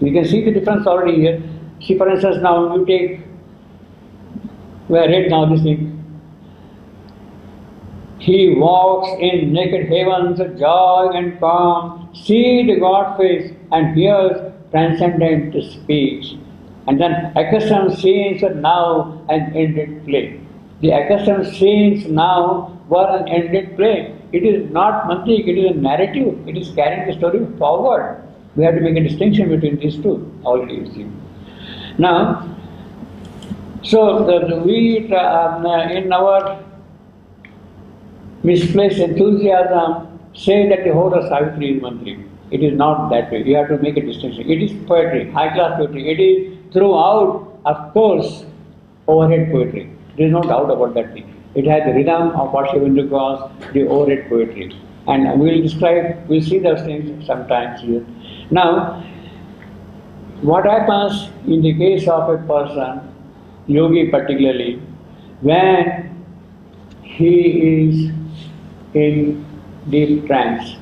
You can see the difference already here. See, for instance, now you take, we have read now this thing. He walks in naked heavens, joy and calm, see the God face and hears transcendent speech. And then accustomed scenes are now an ended play. The accustomed scenes now were an ended play. It is not mantik, it is a narrative. It is carrying the story forward. We have to make a distinction between these two already, you see. Now, so we in our misplaced enthusiasm say that the whole of Savitri is mantric. It is not that way. You have to make a distinction. It is poetry, high class poetry. It is throughout, of course, overhead poetry. There is no doubt about that thing. It has the rhythm of what Shivendra calls the overhead poetry. And we will describe, we will see those things sometimes here. Now, what happens in the case of a person, yogi particularly, when he is in deep trance,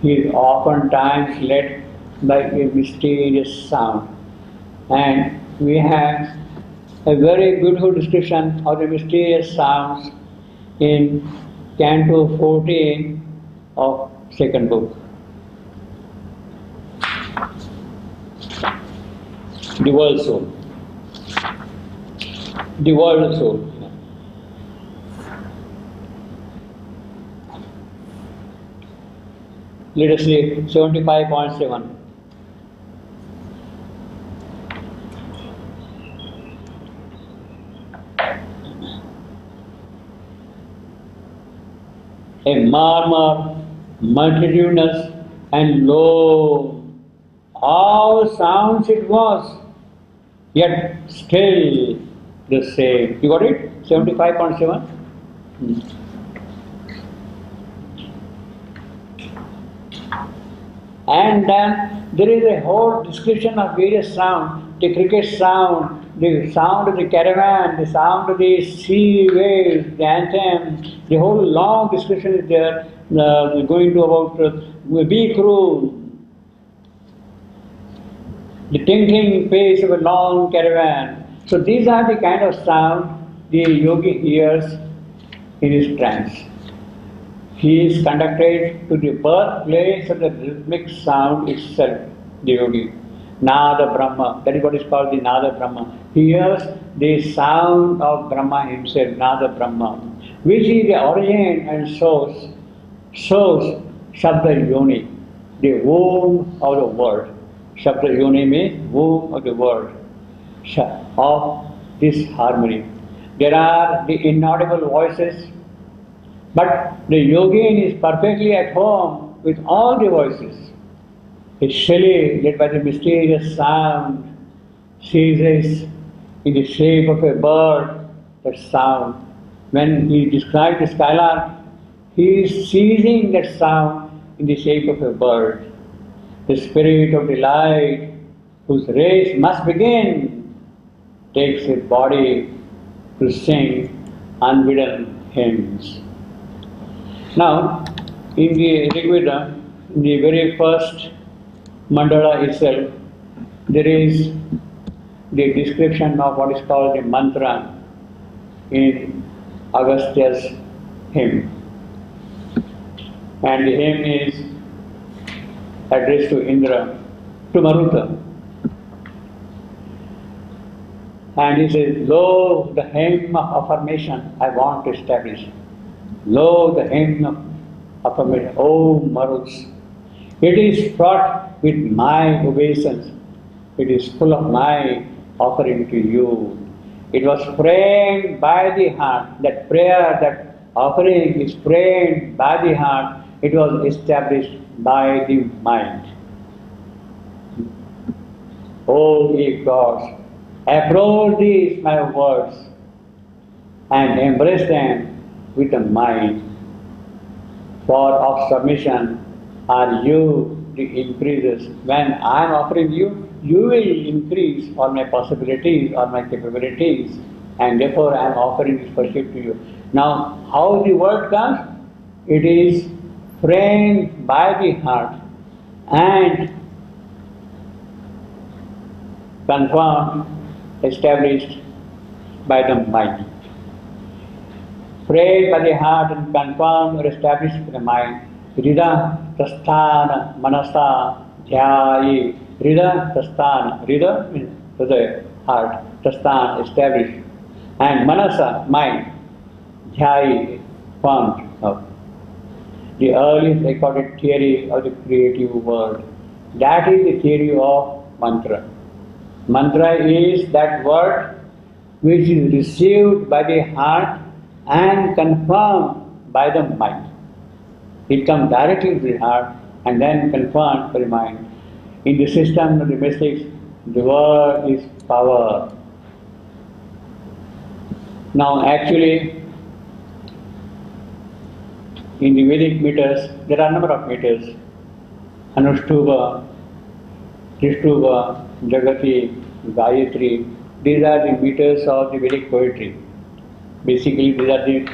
he is oftentimes led by a mysterious sound. And we have a very beautiful description of the mysterious sounds in Canto 14 of second book. The world soul. The world soul. Let us see 75.7. A murmur, multitudinous and low, all sounds it was, yet still the same. You got it? 75.7? And then there is a whole description of various sounds, the cricket sound, the sound of the caravan, the sound of the sea waves, the anthem, the whole long description is there, going to about bee crew, the tinkling pace of a long caravan. So these are the kind of sound the yogi hears in his trance. He is conducted to the birthplace of the rhythmic sound itself, the yogi. Nada Brahma, that is what is called the Nada Brahma. He hears the sound of Brahma himself, Nada Brahma, which is the origin and source Shabda Yoni, the womb of the world. Shabda Yoni means womb of the world, of this harmony. There are the inaudible voices, but the yogin is perfectly at home with all the voices. His Shali, led by the mysterious sound, seizes in the shape of a bird that sound. When he describes the skylark, he is seizing that sound in the shape of a bird. The spirit of the light, whose race must begin, takes a body to sing unbidden hymns. Now, in the Rig Veda, in the very first mandala itself, there is the description of what is called the mantra in Agastya's hymn. And the hymn is addressed to Indra, to Maruta. And he says, lo, the hymn of affirmation I want to establish. Lo, the hymn of affirmation, O Maruts. It is fraught with my obeisance. It is full of my offering to you. It was framed by the heart. That prayer, that offering is framed by the heart. It was established by the mind. O ye gods, approach these my words and embrace them with the mind. For of submission are you the increases. When I am offering you, you will increase all my possibilities, all my capabilities, and therefore I am offering this worship to you. Now, how the word comes? It is framed by the heart and confirmed, established by the mind. Prayed by the heart and confirmed or established by the mind. Rida Tasthana Manasa Dhyayi. Rida Tasthana. Rida means the heart. Tasthana established. And Manasa, mind. Dhyayi, formed up. The earliest recorded theory of the creative world. That is the theory of mantra. Mantra is that word which is received by the heart and confirmed by the mind. It comes directly to the heart and then confirmed by the mind. In the system of the mystics, the word is power. Now actually, in the Vedic meters, there are a number of meters. Anushtuva, Trishtuva, Jagati, Gayatri. These are the meters of the Vedic poetry. Basically, these are the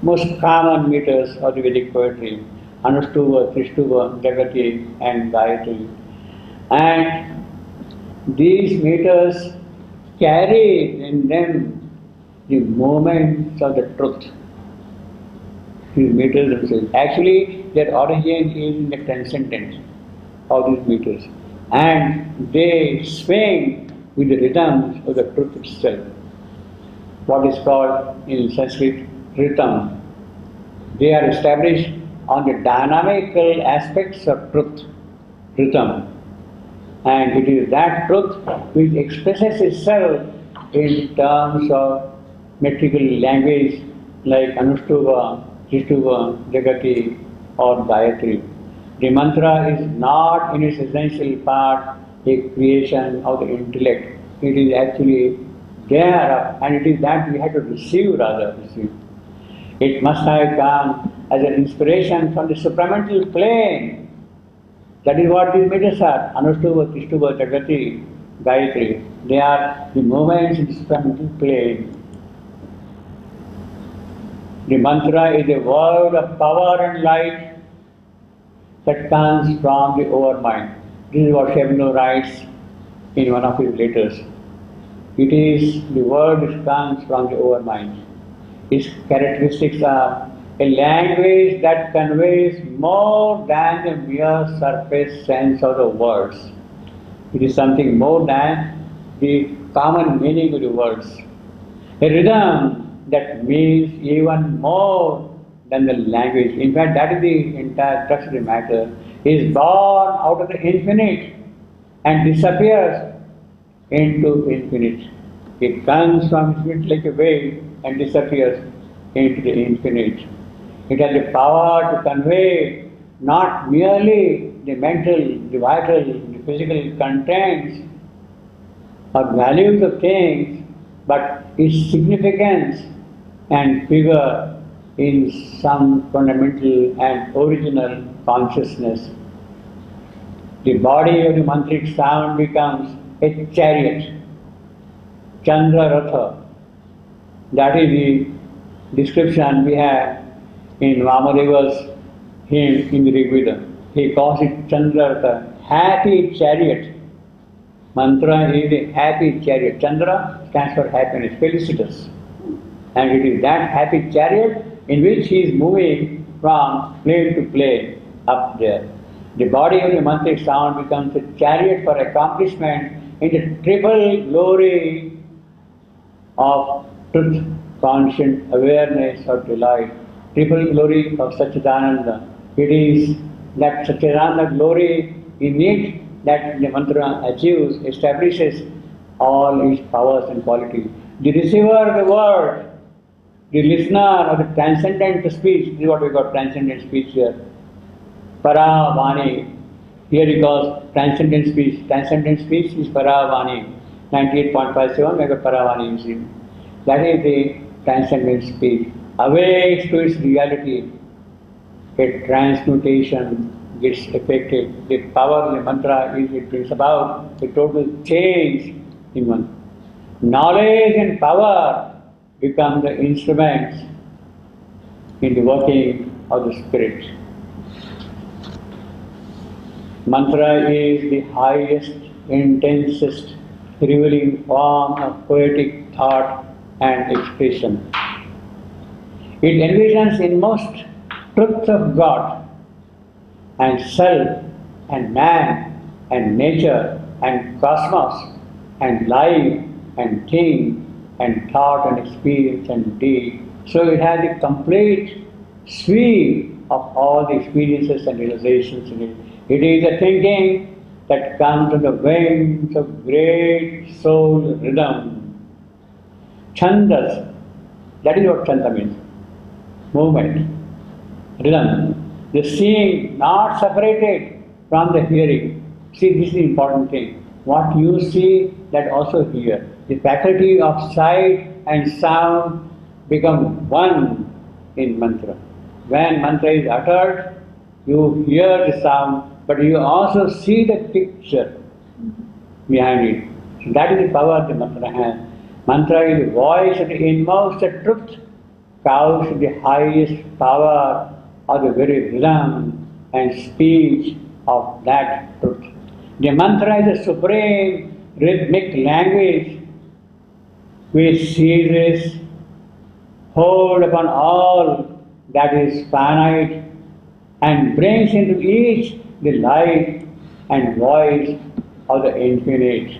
most common meters of the Vedic poetry. Anushtuva, Trishtuva, Jagati and Gayatri. And these meters carry in them the moments of the truth. These meters themselves. Actually, their origin is in the transcendence of these meters. And they swing with the rhythms of the truth itself. What is called in Sanskrit rhythm. They are established on the dynamical aspects of truth, rhythm. And it is that truth which expresses itself in terms of metrical language like Anushtuva, Trishtuva, Jagati or Gayatri. The mantra is not in its essential part a creation of the intellect. It is actually there and it is that we have to receive rather. It must have come as an inspiration from the supramental plane. That is what these meters are. Anushtuva, Trishtuva, Jagati, Gayatri. They are the movements in the supramental plane. The mantra is a word of power and light that comes from the overmind. This is what Shabno writes in one of his letters. It is the word which comes from the overmind. Its characteristics are a language that conveys more than the mere surface sense of the words. It is something more than the common meaning of the words. A rhythm that means even more than the language. In fact, that is the entire crux of the matter. Is born out of the infinite and disappears into infinite. It comes from infinite like a wave and disappears into the infinite. It has the power to convey not merely the mental, the vital, the physical contents or values of things, but its significance and figure in some fundamental and original consciousness. The body of the mantric sound becomes a chariot, Chandra Ratha. That is the description we have in Vamadeva's hymn in the Rig Veda. He calls it Chandra Ratha, happy chariot. Mantra is a happy chariot. Chandra stands for happiness, felicitous. And it is that happy chariot in which he is moving from plane to plane up there. The body of the mantric sound becomes a chariot for accomplishment in the triple glory of truth, conscient awareness or delight. Triple glory of Satchidananda. It is that Satchidananda glory in it that the mantra achieves, establishes all its powers and qualities. The receiver of the word, the listener of the transcendent speech, this is what we got transcendent speech here. Paravani. Here he calls transcendent speech. Transcendent speech is Paravani. 98.57 we got Paravani you see. That is the transcendent speech. Awakes to its reality. A transmutation gets effected. The power in the mantra is it brings about a total change in one. Knowledge and power become the instruments in the working of the spirit. Mantra is the highest intensest revealing form of poetic thought and expression. It envisions inmost truth of God and self and man and nature and cosmos and life and thing and thought and experience and deed. So it has a complete sweep of all the experiences and realizations in it. It is a thinking that comes on the wings of great soul rhythm. Chandas, that is what chanda means. Movement, rhythm, the seeing not separated from the hearing. See, this is the important thing. What you see, that also hear. The faculty of sight and sound become one in mantra. When mantra is uttered, you hear the sound, but you also see the picture behind it. So that is the power the mantra has. Mantra is the voice of the inmost truth, couch the highest power of the very rhythm and speech of that truth. The mantra is a supreme rhythmic language which seizes hold upon all that is finite and brings into each the light and voice of the infinite.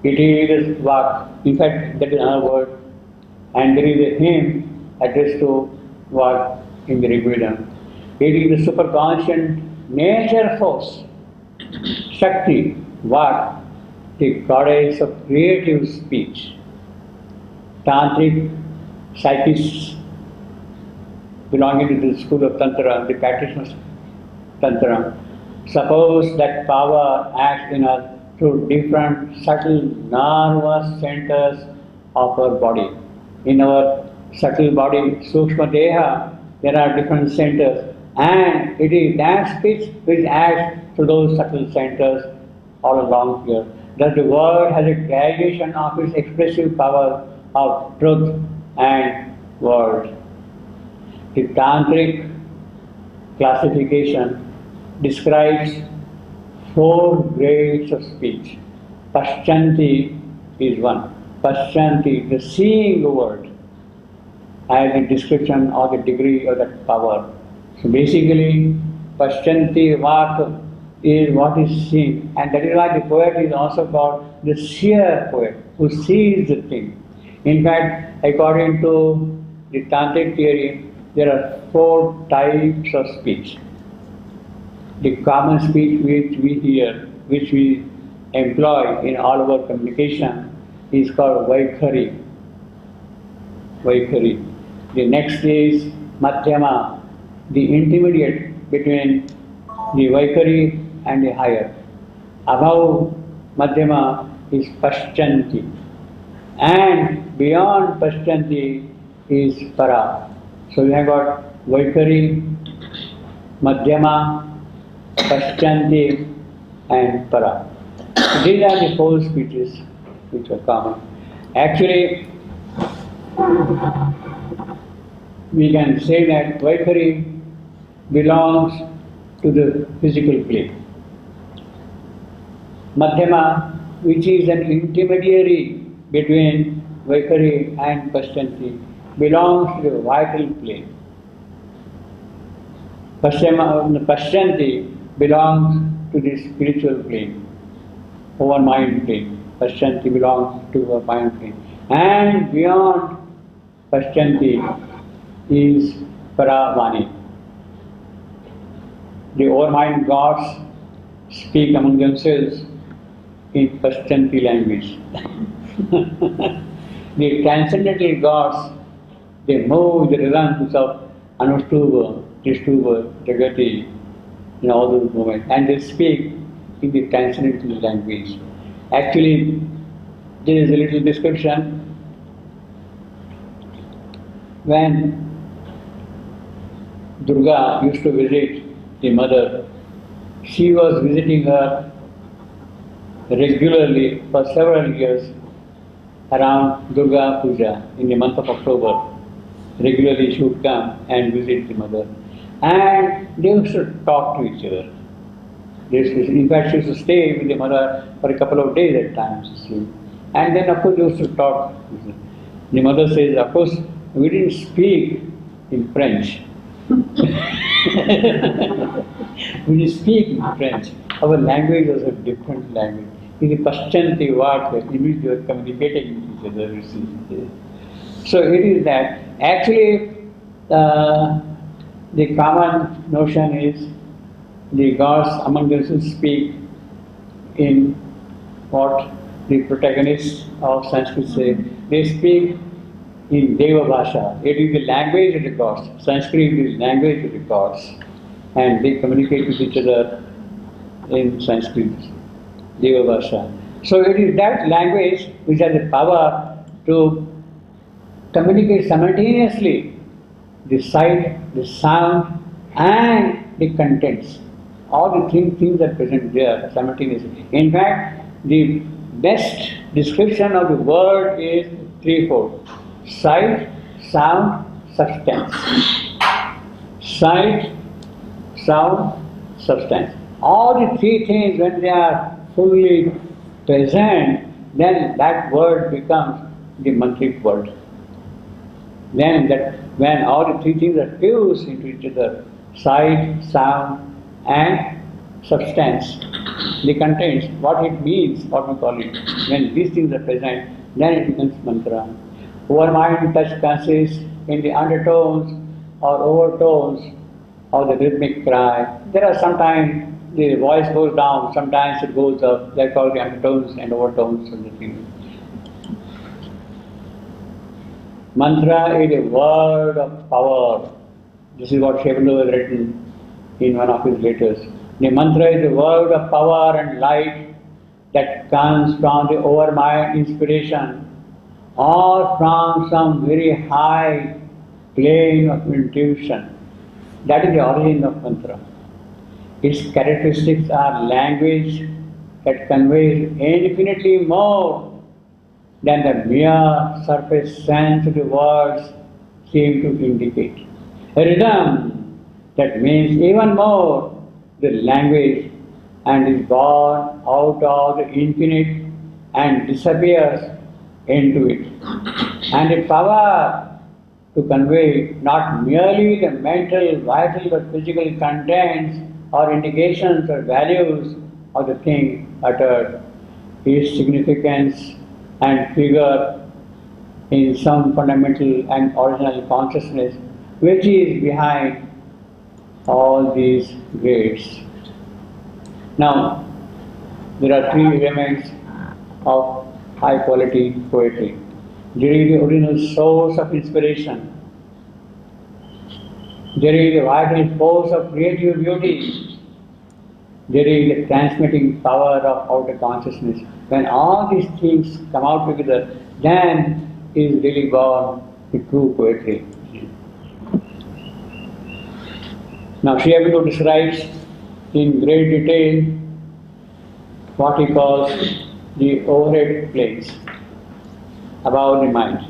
It is Vak. In fact, that is another word. And there is a hymn addressed to Vak in the Rigveda. It is the superconscious nature force, Shakti, Vak, the goddess of creative speech. Tantric psychists belonging to the school of Tantra, the practitioners of Tantra, suppose that power acts in us through different subtle nervous centers of our body. In our subtle body, Sukshma Deha, there are different centers, and it is that speech which acts through those subtle centers all along here. Thus the word has a graduation of its expressive power of truth and word. The Tantric classification describes 4 grades of speech. Paschanti is one. Paschanti, the seeing the word, as a description of the degree of that power. So basically, Paschanti Vak is what is seen, and that is why the poet is also called the seer poet, who sees the thing. In fact, according to the Tantric theory, there are 4 types of speech. The common speech which we hear, which we employ in all our communication, is called Vaikhari. Vaikhari. The next is Madhyama, the intermediate between the Vaikhari and the higher. Above Madhyama is Paschanti. And beyond Paschanti is Para. So we have got Vaikhari, Madhyama, Paschanti and Para. These are the 4 speeches which are common. Actually, we can say that Vaikhari belongs to the physical plane. Madhyama, which is an intermediary between Vaikhari and Paschanti, belongs to the vital plane. Paschanti belongs to the spiritual plane, over mind plane. Paschanti belongs to our mind plane. And beyond Paschanti is Paravani. The overmind gods speak among themselves in Paschanti language. The transcendental gods, they move the rhythms of Anushtuva, Trishtuva, Jagati, in all those moments, and they speak in the transcendental language. Actually, there is a little description when Durga used to visit the mother. She was visiting her regularly for several years around Durga Puja in the month of October. Regularly she would come and visit the mother. And they used to talk to each other. In fact, she used to stay with the mother for a couple of days at times. You see. And then, of course, they used to talk. The mother says, of course, we didn't speak in French. We didn't speak in French. Our language was a different language. In the Pashchanti Vak, in which we were communicating with each other. You see. So it is that actually the common notion is the gods among themselves speak in what the protagonists of Sanskrit say. They speak in Deva Bhasha. It is the language of the gods. Sanskrit is the language of the gods. And they communicate with each other in Sanskrit, Deva Bhasha. So it is that language which has the power to communicate simultaneously the sight, the sound, and the contents. All the things are present there simultaneously. In fact, the best description of the word is threefold: sight, sound, substance. Sight, sound, substance. All the three things, when they are fully present, then that word becomes the mantric word. Then that when all the three things are fused into each other, sight, sound, and substance, the contents, what it means, what we call it, when these things are present, then it becomes mantra. Over mind touch consists in the undertones or overtones of the rhythmic cry. There are sometimes the voice goes down, sometimes it goes up. They are called the undertones and overtones of the thing. Mantra is a word of power. This is what Sri Aurobindo has written in one of his letters. The mantra is a word of power and light that comes from the overmind inspiration or from some very high plane of intuition. That is the origin of mantra. Its characteristics are language that conveys infinitely more than the mere surface sense of the words seem to indicate. A rhythm that means even more the language and is born out of the infinite and disappears into it. And the power to convey not merely the mental, vital or physical contents or indications or values of the thing uttered, its significance and figure in some fundamental and original consciousness which is behind all these grades. Now, there are three elements of high quality poetry. There is the original source of inspiration. There is the vital force of creative beauty. There is the transmitting power of outer consciousness. When all these things come out together, then is really born the true poetry. Now Sri Aurobindo describes in great detail what he calls the overhead planes above the mind.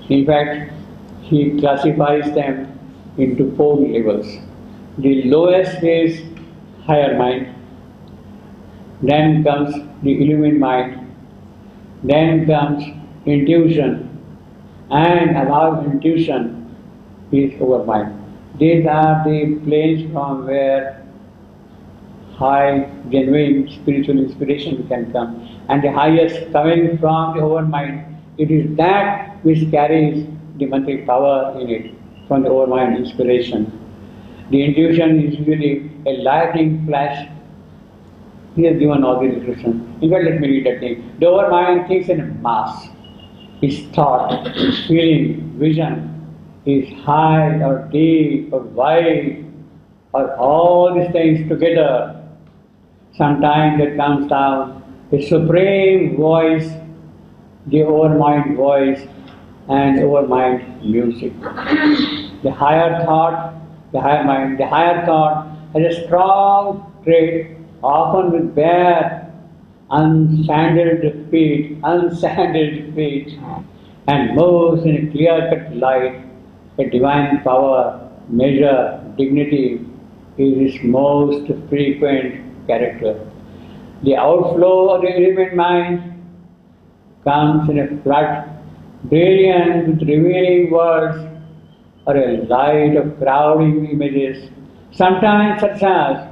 In fact, he classifies them into 4 levels. The lowest is higher mind, then comes the illumined mind, then comes intuition, and above intuition is overmind. These are the planes from where high, genuine spiritual inspiration can come. And the highest coming from the overmind, it is that which carries the mantric power in it, from the overmind inspiration. The intuition is usually a lightning flash. He has given all the description. In fact, let me read that thing. The overmind thinks in a mass. His thought, his feeling, vision is high or deep or wide or all these things together. Sometimes there comes down a supreme voice, the overmind voice and overmind music. The higher thought, the higher mind, the higher thought has a strong trait, often with bare, unsandaled feet, and moves in a clear-cut light. A divine power, measure, dignity is its most frequent character. The outflow of the element mind comes in a flood, brilliant with revealing words or a light of crowding images, sometimes such as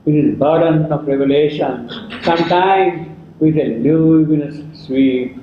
with its burden of revelation, sometimes with a luminous sweep